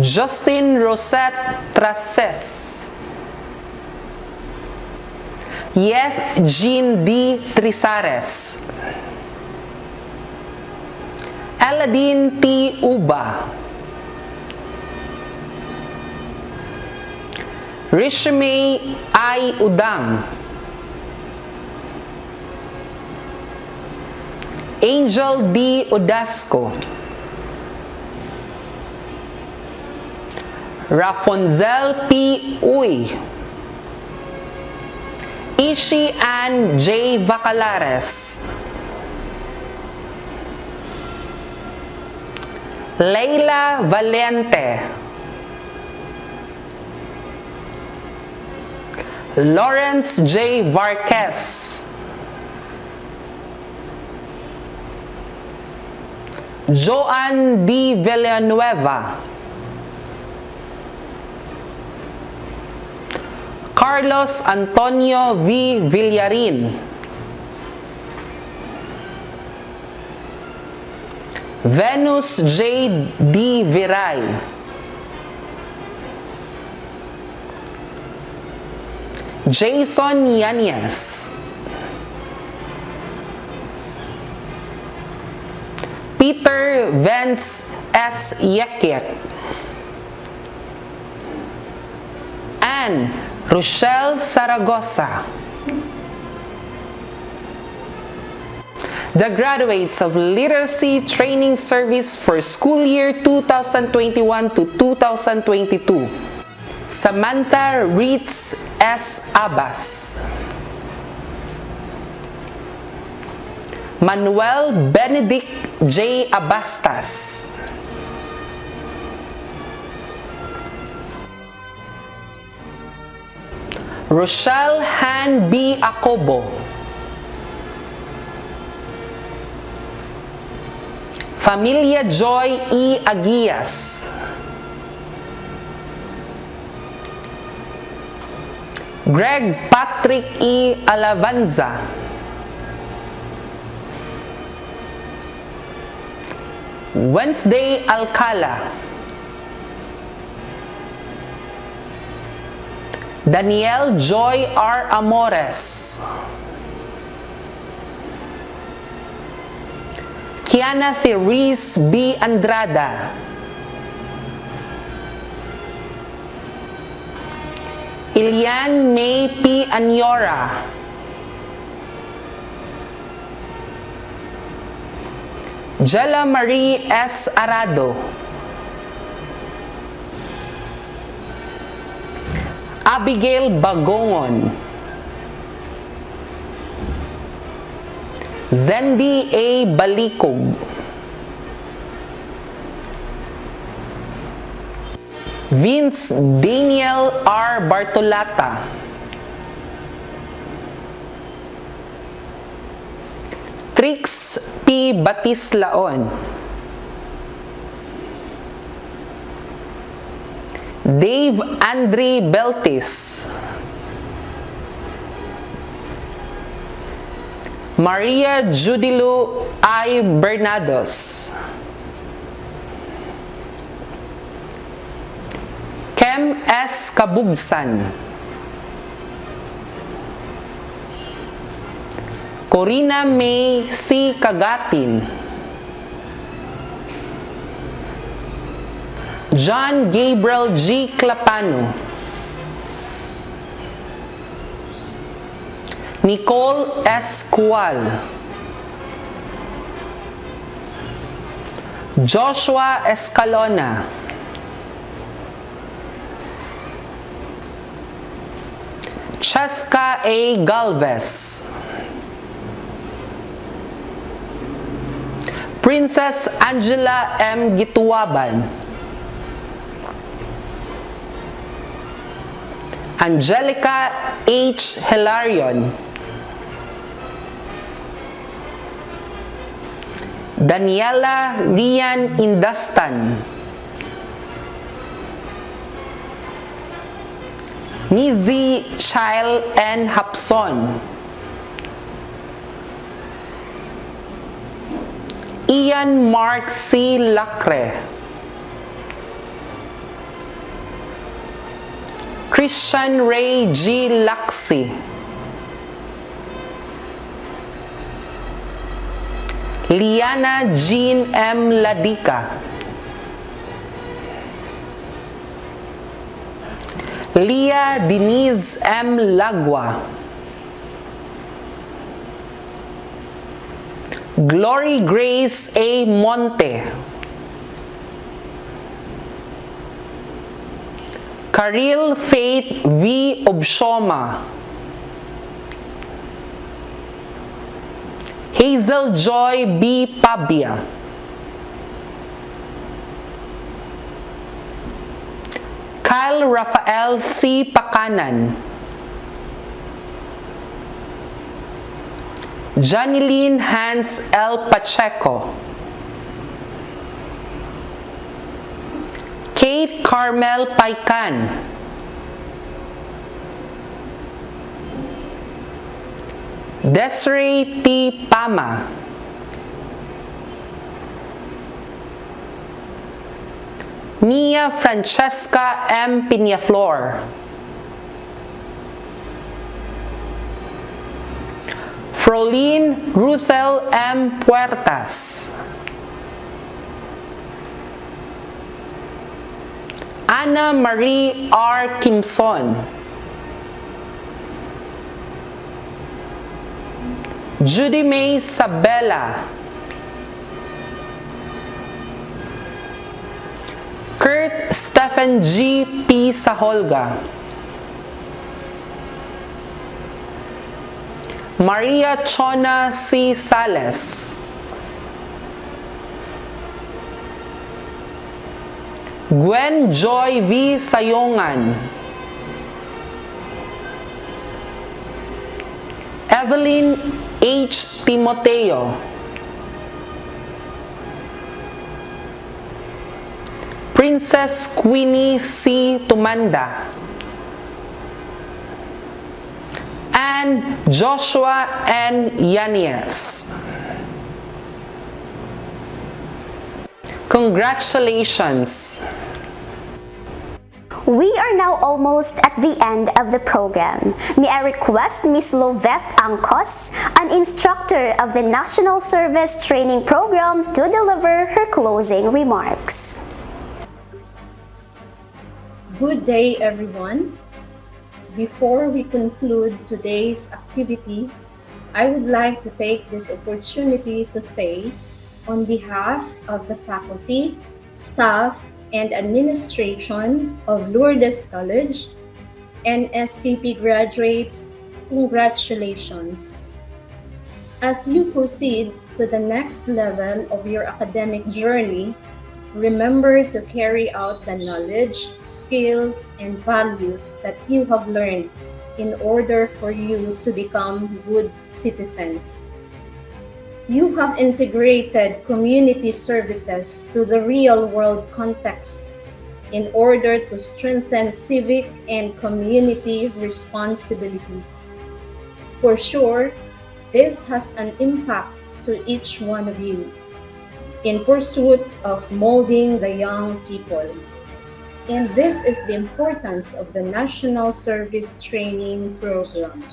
Justin Rosette Traces, Yeth Jean D. Trisares, Eladine T. Uba, Rishmay I. Udam, Angel D. Odasco, Rafonzel P. Uy, Ishi Ann J. Vacalares, Leila Valente, Lawrence J. Varquez, Joan D. Villanueva, Carlos Antonio V. Villarin, Venus J. D. Viray, Jason Yanyas, Peter Vance S. Yekyek, and Rochelle Saragosa. The graduates of Literacy Training Service for school year 2021 to 2022. Samantha Reitz S. Abbas, Manuel Benedict J. Abastas, Rochelle Han B. Acobo, Familia Joy E. Aguias, Greg Patrick E. Alavanza, Wednesday Alcala, Danielle Joy R. Amores, Kiana Therese B. Andrada, Ilian May P. Anyora, Jella Marie S. Arado, Abigail Bagongon, Zendi A. Balikog, Vince Daniel R. Bartolata, Trix P. Batislaon, Dave Andre Beltis, Maria Judilu I. Bernados, Kem S. Kabugsan, Corina May C. Kagatin, John Gabriel G. Clapano, Nicole S. Kual, Joshua Escalona, Cheska A. Galvez, Princess Angela M. Gituaban, Angelica H. Hilarion, Daniela Rian Indastan, Nizi Chile N. Hapson, Ian Mark C. Lacre, Christian Ray G. Laxi, Liana Jean M. Ladica, Leah Denise M. Lagua, Glory Grace A. Monte, Karil Faith V. Obshoma, Hazel Joy B. Pabia, Kyle Rafael C. Pakanan, Janeline Hans L. Pacheco, Kate Carmel Paikan, Desiree T. Pama, Nia Francesca M. Piñaflor, Frolene Ruthel M. Puertas, Ana Marie R. Kimson, Judy May Sabella, Kurt Stephen G. P. Saholga, Maria Chona C. Sales, Gwen Joy V. Sayongan, Evelyn H. Timoteo, Princess Queenie C. Tumanda, and Joshua N. Yanez. Congratulations! We are now almost at the end of the program. May I request Ms. Loveth Angkos, an instructor of the National Service Training Program, to deliver her closing remarks. Good day, everyone. Before we conclude today's activity, I would like to take this opportunity to say, on behalf of the faculty, staff, and administration of Lourdes College and Nstp graduates, congratulations. As you proceed to the next level of your academic journey, remember to carry out the knowledge, skills, and values that you have learned in order for you to become good citizens. You have integrated community services to the real-world context in order to strengthen civic and community responsibilities. For sure, this has an impact to each one of you in pursuit of molding the young people. And this is the importance of the National Service Training Program.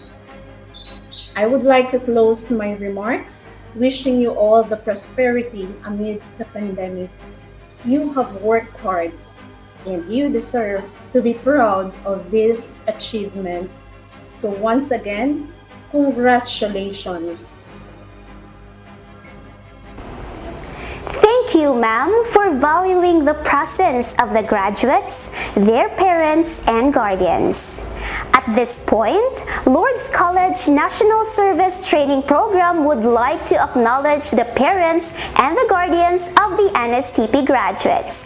I would like to close my remarks wishing you all the prosperity amidst the pandemic. You have worked hard and you deserve to be proud of this achievement. So once again, congratulations. Thank you, ma'am, for valuing the presence of the graduates, their parents, and guardians. At this point, Lourdes College National Service Training Program would like to acknowledge the parents and the guardians of the NSTP graduates.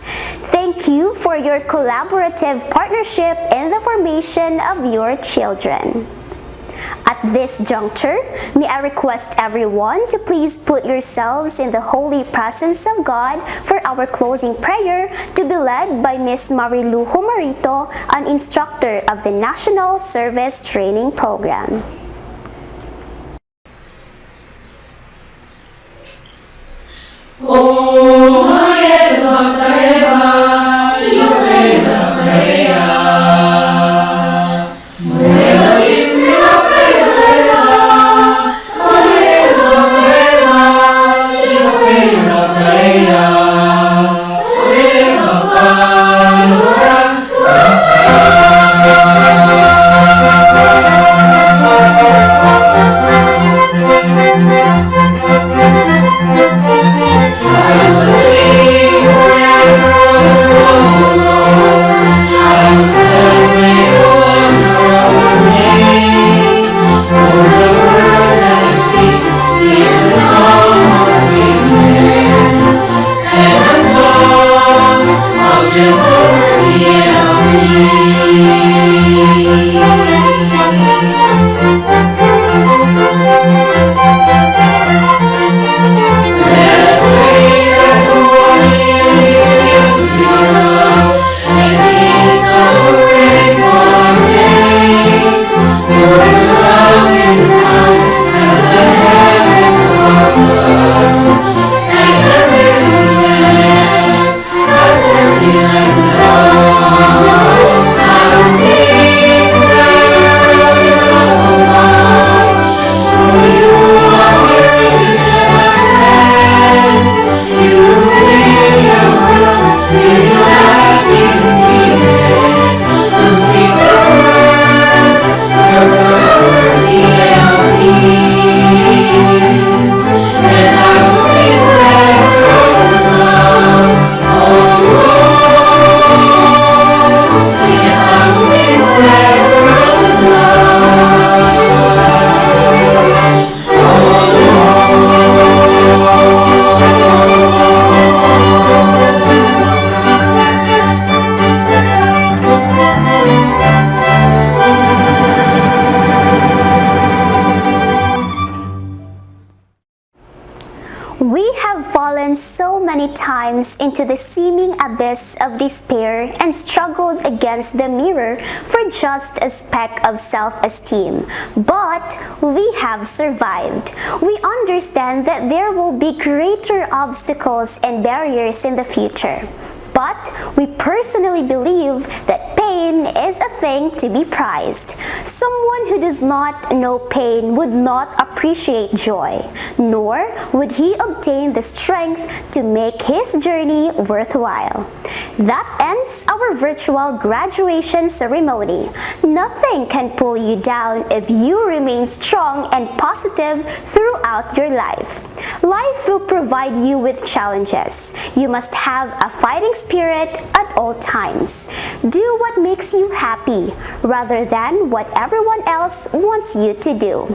Thank you for your collaborative partnership in the formation of your children. At this juncture, may I request everyone to please put yourselves in the holy presence of God for our closing prayer, to be led by Ms. Marilu Humarito, an instructor of the National Service Training Program. We have fallen so many times into the seeming abyss of despair and struggled against the mirror for just a speck of self-esteem. But we have survived. We understand that there will be greater obstacles and barriers in the future. But we personally believe that pain is a thing to be prized. Someone who does not know pain would not appreciate joy, nor would he obtain the strength to make his journey worthwhile. That ends our virtual graduation ceremony. Nothing can pull you down if you remain strong and positive throughout your life. Life will provide you with challenges. You must have a fighting spirit at all times. Do what makes you happy rather than what everyone else wants you to do.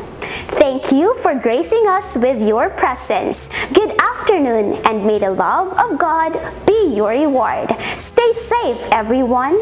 Thank you for gracing us with your presence. Good afternoon, and may the love of God be your reward. Stay safe, everyone.